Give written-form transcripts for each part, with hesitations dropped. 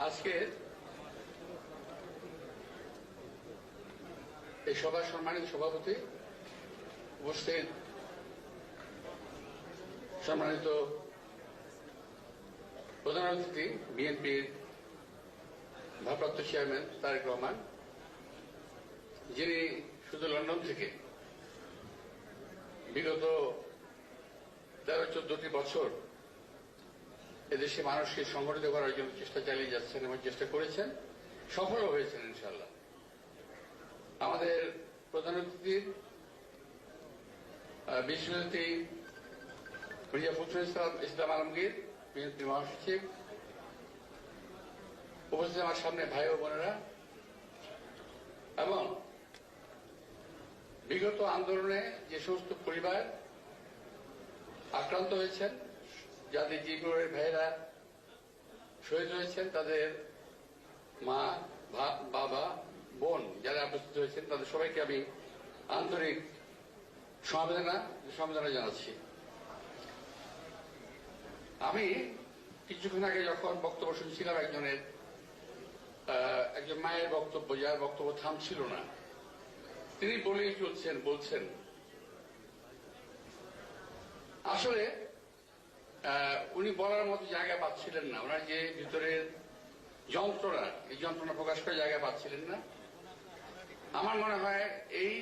আজকে এই সভার সম্মানিত সভাপতি, উপস্থিত সম্মানিত প্রধান অতিথি বিএনপির ভারপ্রাপ্ত চেয়ারম্যান তারেক রহমান, যিনি শুধু লন্ডন থেকে বিগত 13-14টি বছর এদেশে মানুষকে সংগঠিত করার জন্য চেষ্টা চালিয়ে যাচ্ছেন এবং চেষ্টা করেছেন, সফল হয়েছেন ইনশাআল্লাহ। আমাদের প্রধান অতিথির বিশ্বজ্যোতি মির্জা ফখরুল ইসলাম আলমগীর, বিএনপি মহাসচিব, উপস্থিত আমার সামনে ভাই ও বোনেরা, এবং বিগত আন্দোলনে যে সমস্ত পরিবার আক্রান্ত হয়েছেন, যাদের জীবনের ভাইয়েরা শহীদ হয়েছেন, তাদের মা, বাবা, বোন যারা উপস্থিত হয়েছেন, তাদের সবাইকে আমি আন্তরিক সমবেদনা জানাচ্ছি। আমি কিছুক্ষণ আগে যখন বক্তব্য শুনছিলাম একজন মায়ের বক্তব্য, যার বক্তব্য থামছিল না, তিনি বলেই বলছেন আসলে উনি বলার মতো জায়গা পাচ্ছিলেন না, ওনার যে ভিতরের যন্ত্রণা, এই যন্ত্রণা প্রকাশ করার জায়গা পাচ্ছিলেন না। আমার মনে হয় এই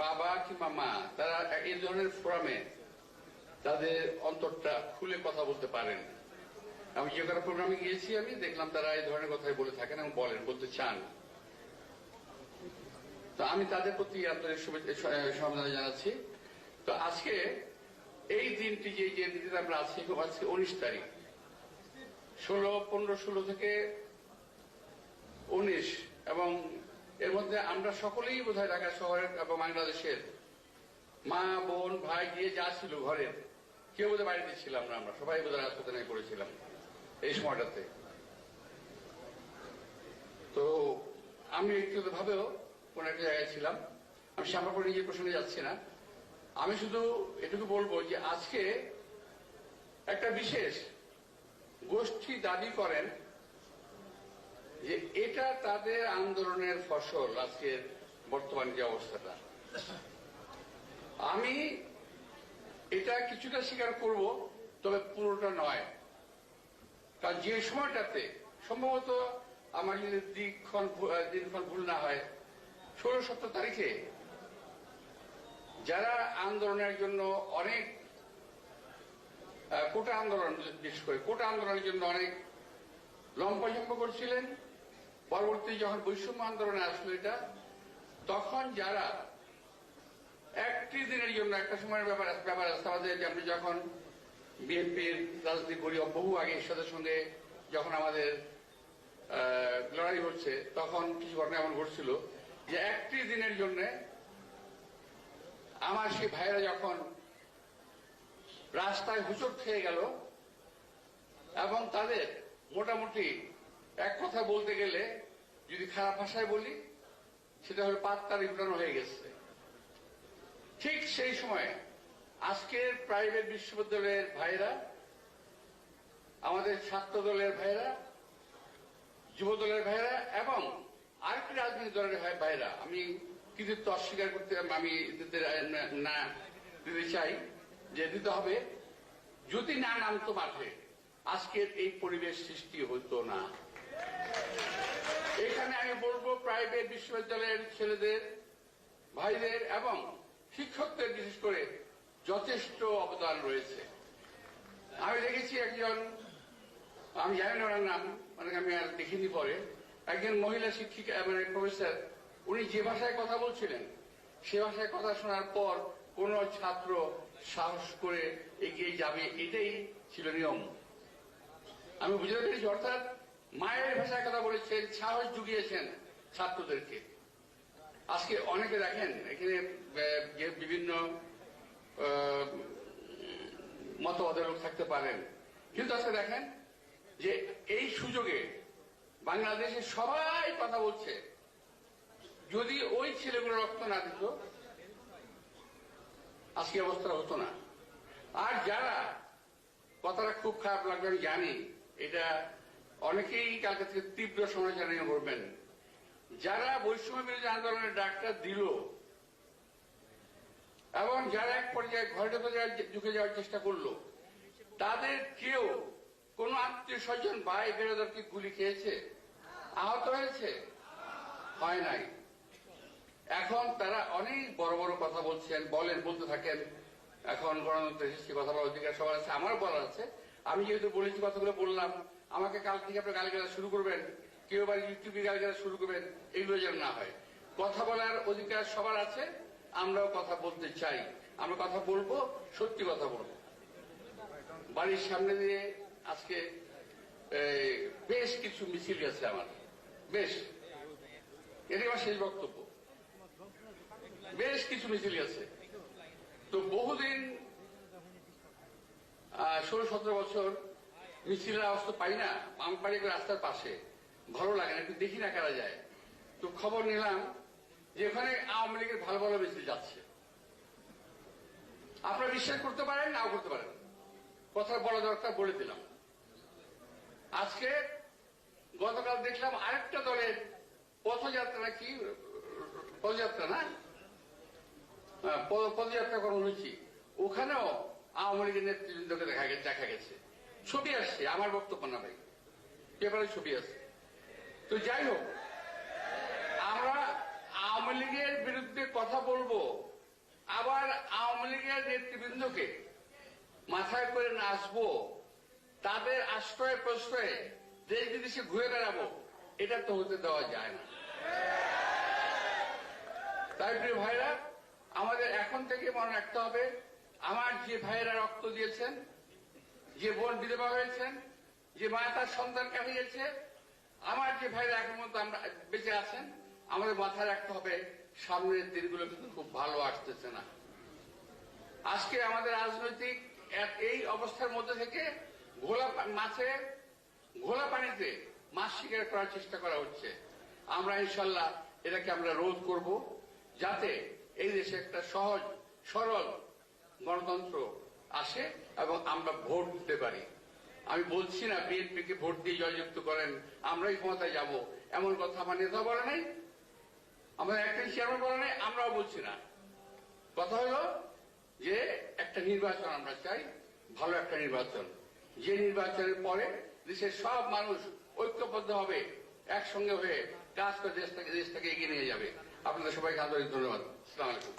বাবা কিংবা মা, তারা এই ধরনের ফোরামে তাদের অন্তরটা খুলে কথা বলতে পারেন। আমি যে কোনো প্রোগ্রামে গিয়েছি, আমি দেখলাম তারা এই ধরনের কথাই বলে থাকেন এবং বলতে চান। তো আমি তাদের প্রতি আন্তরিক সমবেদনা জানাচ্ছি। তো আজকে এই দিনটি যে দিনটিতে আমরা আছি, আজকে 19 তারিখ, 15-16 থেকে 19, এবং এর মধ্যে আমরা সকলেই বোধহয় ঢাকা শহরের এবং বাংলাদেশের মা, বোন, ভাই গিয়ে যা ছিল ঘরের, কেউ বোধহয় বাড়িতে ছিলাম না, আমরা সবাই বোধহয় হাসপাতালে করেছিলাম এই সময়টাতে। তো আমি ব্যক্তিগত ভাবেও কোন একটা জায়গায় ছিলাম। আমি শ্যামাপুর নিজের প্রসঙ্গে যাচ্ছি না, আমি শুধু এটুকু বলবো যে আজকে একটা বিশেষ গোষ্ঠী দাবি করেন যে এটা তাদের আন্দোলনের ফসল, আজকের বর্তমান যে অবস্থাটা। আমি এটা কিছুটা স্বীকার করব, তবে পুরোটা নয়। কারণ যে সময়টাতে সম্ভবত আমার যদি দিনক্ষণ ভুল না হয়, 16-17 তারিখে যারা আন্দোলনের জন্য অনেক কোটা আন্দোলন, বিশেষ করে কোটা আন্দোলনের জন্য অনেক লম্পঝম্প করছিলেন, পরবর্তী যখন বৈষম্য আন্দোলনে আসলো এটা, তখন যারা একটি দিনের জন্য, একটা সময়ের ব্যাপার আছে আমাদের, আমরা যখন বিএনপির রাজনীতি করি বহু আগে, সাথে সঙ্গে যখন আমাদের লড়াই হচ্ছে, তখন কিছু ঘটনা এমন ঘটছিল যে একটি দিনের জন্য আমার সেই ভাইয়েরা যখন রাস্তায় হুচট খেয়ে গেল, এবং তাদের মোটামুটি এক কথা বলতে গেলে, যদি খারাপ ভাষায় বলি, সেটা হলো পাততাড়ি উঠানো হয়ে গেছে। ঠিক সেই সময় আজকের প্রাইভেট বিশ্ববিদ্যালয়ের ভাইরা, আমাদের ছাত্র দলের ভাইরা, যুব দলের ভাইরা এবং আরেকটি রাজনৈতিক দলের ভাইরা, আমি কৃতিত্ব অস্বীকার করতে আমি দিতে চাই, যে দিতে হবে, যদি না নামতো মাঠে, আজকের এই পরিবেশ সৃষ্টি হতো না। এখানে আমি বলবো প্রাইভেট বিশ্ববিদ্যালয়ের ছেলেদের, ভাইদের এবং শিক্ষকদের বিশেষ করে যথেষ্ট অবদান রয়েছে। আমি দেখেছি একজন, আমি জানি না ওনার নাম, মানে আমি আর দেখিনি, পরে একজন মহিলা শিক্ষিকা, মানে প্রফেসর, উনি যে ভাষায় কথা বলছিলেন, সে ভাষায় কথা শোনার পর কোন ছাত্র সাহস করে এগিয়ে যাবে, এটাই ছিল নিয়ম। আমি বুঝতে পেরেছি, অর্থাৎ মায়ের ভাষায় কথা বলেছেন, সাহস জুগিয়েছেন ছাত্রদেরকে। আজকে অনেকে দেখেন এখানে যে বিভিন্ন মতবাদের লোক থাকতে পারেন, কিন্তু আজকে দেখেন যে এই সুযোগে বাংলাদেশে সবাই কথা বলছে। যদি ওই ছেলেগুলো রক্ত না দিত, আজকে অবস্থাটা হতো না। আর যারা, কথাটা খুব খারাপ লাগবে আমি জানি, এটা অনেকেই কালকে থেকে তীব্র সমালোচনা করবেন। যারা বৈষম্য বিরোধী আন্দোলনের ডাকটা দিল এবং যারা এক পর্যায়ে ঘরে ঢুকে যাওয়ার চেষ্টা করলো, তাদের কেউ কোন আত্মীয় স্বজন ভাই বেরোদরকে গুলি খেয়েছে, আহত হয়েছে? হয় নাই। এখন তারা অনেক বড় বড় কথা বলছেন, বলতে থাকেন। এখন গণতন্ত্রের সৃষ্টি কথা বলার অধিকার সবার আছে, আমারও বলার আছে। আমি যেহেতু বলেছি, কথাগুলো বললাম, আমাকে কাল থেকে আপনার গালিগালাজ শুরু করবেন, কেউ আবার ইউটিউবে গালিগালাজ শুরু করবেন, এগুলো যেন না হয়। কথা বলার অধিকার সবার আছে, আমরাও কথা বলতে চাই। আমরা কথা বলবো, সত্যি কথা বলবো। বাড়ির সামনে দিয়ে আজকে বেশ কিছু মিছিল গেছে আমার, বেশ, এটাই আমার শেষ বক্তব্য। বেশ কিছু মিছিল গেছে। তো বহুদিন 16-17 বছর মিছিলের অবস্থা পাই না। আমার বাড়ি রাস্তার পাশে, ভালো লাগে না, একটু দেখি না কারা যায়। তো খবর নিলাম যে ওখানে আওয়ামী লীগের ভালো ভালো মিছিল যাচ্ছে। আপনারা বিশ্বাস করতে পারেন, নাও করতে পারেন, কথা বলা দরকার, বলে দিলাম। আজকে গতকাল দেখলাম আরেকটা দলের পথযাত্রা, কি পদযাত্রা না, পদযাত্রা কর্মসূচি, ওখানেও আওয়ামী লীগের নেতৃবৃন্দকে দেখা গেছে। ছবি আসছে, আমার বক্তব্য না ভাই, পেপারে ছবি আসছে। তো যাই হোক, আমরা আওয়ামী লীগের বিরুদ্ধে কথা বলবো, আবার আওয়ামী লীগের নেতৃবৃন্দকে মাথায় করে নাচবো, তাদের আশ্রয় প্রশ্রয়ে দেশ বিদেশে ঘুরে বেড়াবো, এটা তো হতে দেওয়া যায় না। তাই প্রিয় ভাইরা, আমাদের এখন থেকে মনে রাখতে হবে, আমার যে ভাইয়েরা রক্ত দিয়েছেন, যে বোন বিধবা হয়েছেন, যে মা তার সন্তানকে হারিয়েছে, আমার যে ভাইরা এখন মতো আমরা বেঁচে আছেন, আমাদের মাথায় রাখতে হবে সামনের দিনগুলো কিন্তু খুব ভালো আসতেছে না। আজকে আমাদের রাজনৈতিক এই অবস্থার মধ্যে থেকে ঘোলা পানিতে মাছ শিকার করার চেষ্টা করা হচ্ছে। আমরা ইনশাল্লাহ এটাকে আমরা রোধ করব, যাতে এই দেশে একটা সহজ সরল গণতন্ত্র আসে এবং আমরা ভোট দিতে পারি। আমি বলছি না বিএনপিকে ভোট দিয়ে জয়যুক্ত করেন, আমরাই ক্ষমতায় যাব, এমন কথা আমার নেতা বলে নাই, আমাদের একটা চেয়ারম্যান বলে নাই, আমরাও বলছি না। কথা হলো যে একটা নির্বাচন আমরা চাই, ভালো একটা নির্বাচন, যে নির্বাচনের পরে দেশের সব মানুষ ঐক্যবদ্ধ হবে, একসঙ্গে হয়ে কাজ করে দেশটাকে এগিয়ে নিয়ে যাবে। আপনাদের সবাইকে আন্তরিক ধন্যবাদ। আসসালামু আলাইকুম।